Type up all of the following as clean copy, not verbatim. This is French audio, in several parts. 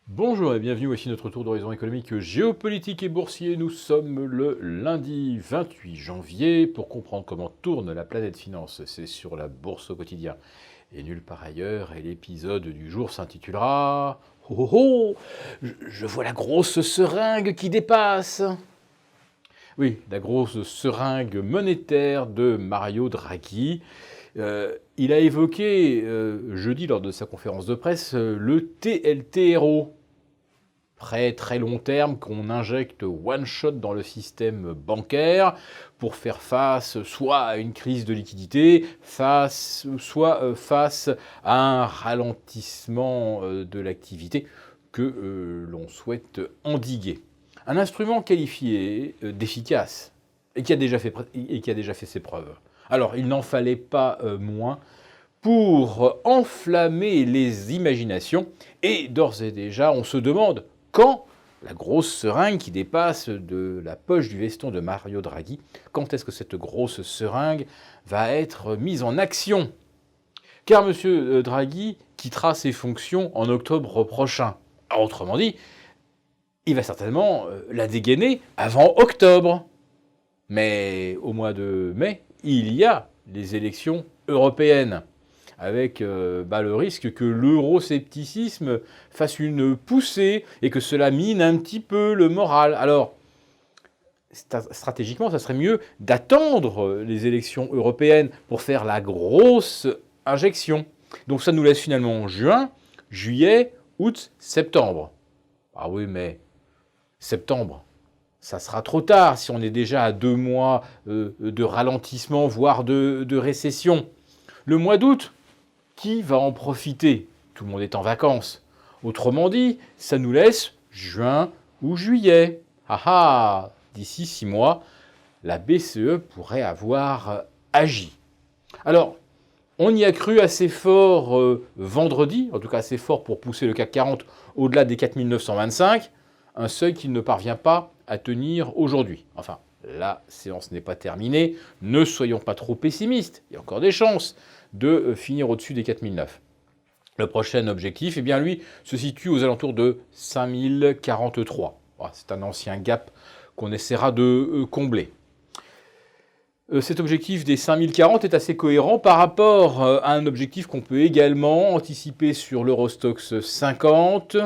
Bonjour et bienvenue, voici notre tour d'horizon économique, géopolitique et boursier. Nous sommes le lundi 28 janvier pour comprendre comment tourne la planète finance. C'est sur la bourse au quotidien et nulle part ailleurs. Et l'épisode du jour s'intitulera « Oh oh oh, je vois la grosse seringue qui dépasse !» Oui, la grosse seringue monétaire de Mario Draghi. Il a évoqué jeudi lors de sa conférence de presse le TLTRO, prêt très long terme qu'on injecte one shot dans le système bancaire pour faire face soit à une crise de liquidité, soit face à un ralentissement de l'activité que l'on souhaite endiguer. Un instrument qualifié d'efficace et qui a déjà fait ses preuves. Alors, il n'en fallait pas moins pour enflammer les imaginations. Et d'ores et déjà, on se demande quand la grosse seringue qui dépasse de la poche du veston de Mario Draghi, quand est-ce que cette grosse seringue va être mise en action? Car M. Draghi quittera ses fonctions en octobre prochain. Autrement dit, il va certainement la dégainer avant octobre. Mais au mois de mai, il y a les élections européennes, avec le risque que l'euroscepticisme fasse une poussée et que cela mine un petit peu le moral. Alors, stratégiquement, ça serait mieux d'attendre les élections européennes pour faire la grosse injection. Donc ça nous laisse finalement juin, juillet, août, septembre. Ah oui, mais septembre, ça sera trop tard si on est déjà à 2 mois de ralentissement, voire de récession. Le mois d'août, qui va en profiter? Tout le monde est en vacances. Autrement dit, ça nous laisse juin ou juillet. Ah ah, d'ici 6 mois, la BCE pourrait avoir agi. Alors, on y a cru assez fort vendredi, en tout cas assez fort pour pousser le CAC 40 au-delà des 4925, un seuil qu'il ne parvient pas à tenir aujourd'hui. Enfin, la séance n'est pas terminée, ne soyons pas trop pessimistes, il y a encore des chances de finir au-dessus des 4009. Le prochain objectif, eh bien lui, se situe aux alentours de 5043. C'est un ancien gap qu'on essaiera de combler. Cet objectif des 5040 est assez cohérent par rapport à un objectif qu'on peut également anticiper sur l'Eurostoxx 50,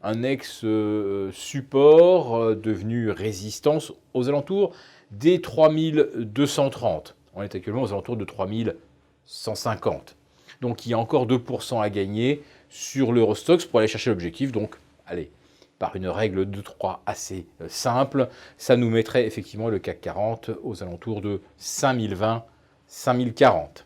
un ex-support devenu résistance aux alentours des 3230. On est actuellement aux alentours de 3150. Donc il y a encore 2% à gagner sur l'Eurostoxx pour aller chercher l'objectif. Donc allez, par une règle de 3 assez simple, ça nous mettrait effectivement le CAC 40 aux alentours de 5020, 5040.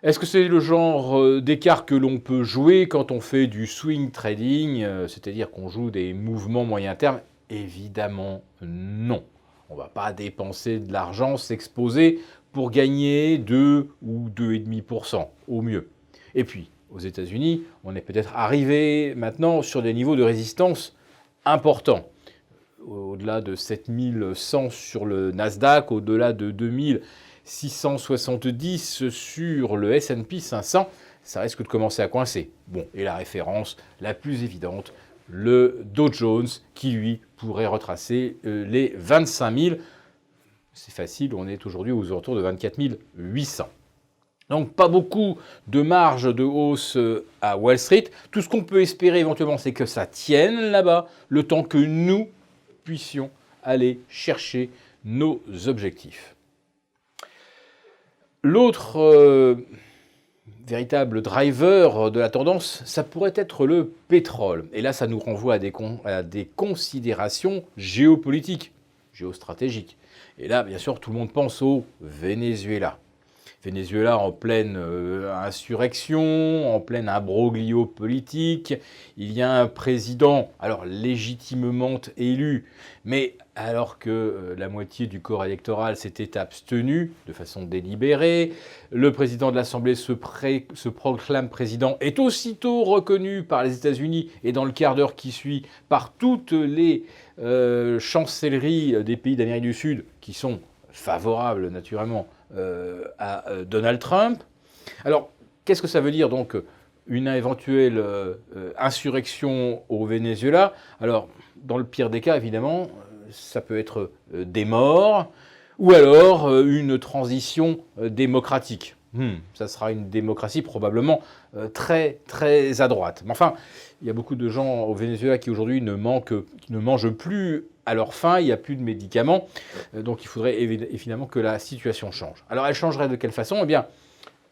Est-ce que c'est le genre d'écart que l'on peut jouer quand on fait du swing trading, c'est-à-dire qu'on joue des mouvements moyen terme? Évidemment non. On ne va pas dépenser de l'argent, s'exposer pour gagner 2 ou 2,5% au mieux. Et puis, aux États-Unis, on est peut-être arrivé maintenant sur des niveaux de résistance importants. Au-delà de 7100 sur le Nasdaq, au-delà de 2670 sur le S&P 500, ça risque de commencer à coincer. Bon, et la référence la plus évidente, le Dow Jones, qui lui pourrait retracer les 25 000. C'est facile, on est aujourd'hui aux alentours de 24 800. Donc pas beaucoup de marge de hausse à Wall Street. Tout ce qu'on peut espérer éventuellement, c'est que ça tienne là-bas, le temps que nous puissions aller chercher nos objectifs. L'autre véritable driver de la tendance, ça pourrait être le pétrole. Et là, ça nous renvoie à des considérations géopolitiques, géostratégiques. Et là, bien sûr, tout le monde pense au Venezuela. Venezuela en pleine insurrection, en plein imbroglio politique. Il y a un président, alors légitimement élu, mais alors que la moitié du corps électoral s'était abstenu de façon délibérée. Le président de l'Assemblée se proclame président, est aussitôt reconnu par les États-Unis et dans le quart d'heure qui suit par toutes les chancelleries des pays d'Amérique du Sud qui sont favorables naturellement à Donald Trump. Alors, qu'est-ce que ça veut dire donc une éventuelle insurrection au Venezuela, alors dans le pire des cas, évidemment, ça peut être des morts, ou alors une transition démocratique. Ça sera une démocratie probablement très, très à droite. Mais enfin, il y a beaucoup de gens au Venezuela qui aujourd'hui ne mangent plus à leur faim, il n'y a plus de médicaments, donc il faudrait évidemment que la situation change. Alors elle changerait de quelle façon? Eh bien,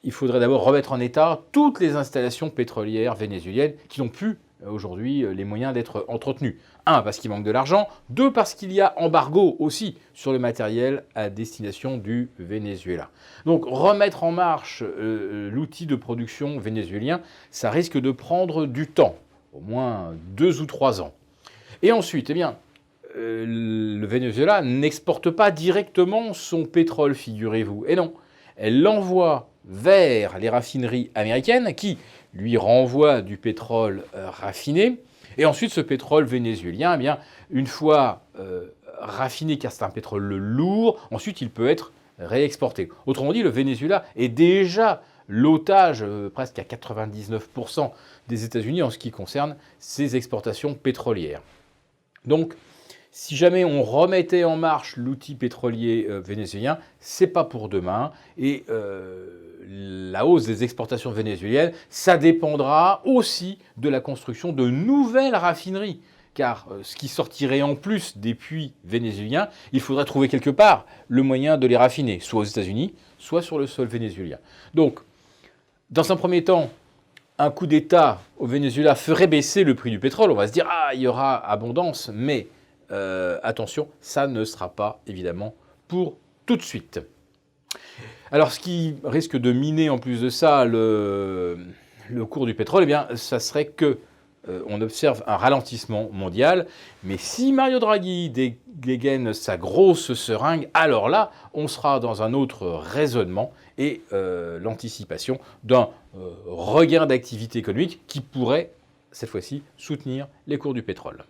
il faudrait d'abord remettre en état toutes les installations pétrolières vénézuéliennes qui n'ont plus aujourd'hui les moyens d'être entretenues. Un, parce qu'il manque de l'argent. Deux, parce qu'il y a embargo aussi sur le matériel à destination du Venezuela. Donc remettre en marche l'outil de production vénézuélien, ça risque de prendre du temps, au moins 2 ou 3 ans. Et ensuite, eh bien, le Venezuela n'exporte pas directement son pétrole, figurez-vous. Et non, elle l'envoie vers les raffineries américaines qui lui renvoient du pétrole raffiné. Et ensuite, ce pétrole vénézuélien, eh bien, une fois raffiné, car c'est un pétrole lourd, ensuite il peut être réexporté. Autrement dit, le Venezuela est déjà l'otage presque à 99% des États-Unis en ce qui concerne ses exportations pétrolières. Donc, si jamais on remettait en marche l'outil pétrolier vénézuélien, c'est pas pour demain. Et la hausse des exportations vénézuéliennes, ça dépendra aussi de la construction de nouvelles raffineries. Car ce qui sortirait en plus des puits vénézuéliens, il faudrait trouver quelque part le moyen de les raffiner, soit aux États-Unis, soit sur le sol vénézuélien. Donc, dans un premier temps, un coup d'État au Venezuela ferait baisser le prix du pétrole. On va se dire, ah, il y aura abondance, mais attention, ça ne sera pas évidemment pour tout de suite. Alors, ce qui risque de miner en plus de ça le cours du pétrole, eh bien, ça serait que on observe un ralentissement mondial. Mais si Mario Draghi dégaine sa grosse seringue, alors là, on sera dans un autre raisonnement et l'anticipation d'un regain d'activité économique qui pourrait, cette fois-ci, soutenir les cours du pétrole.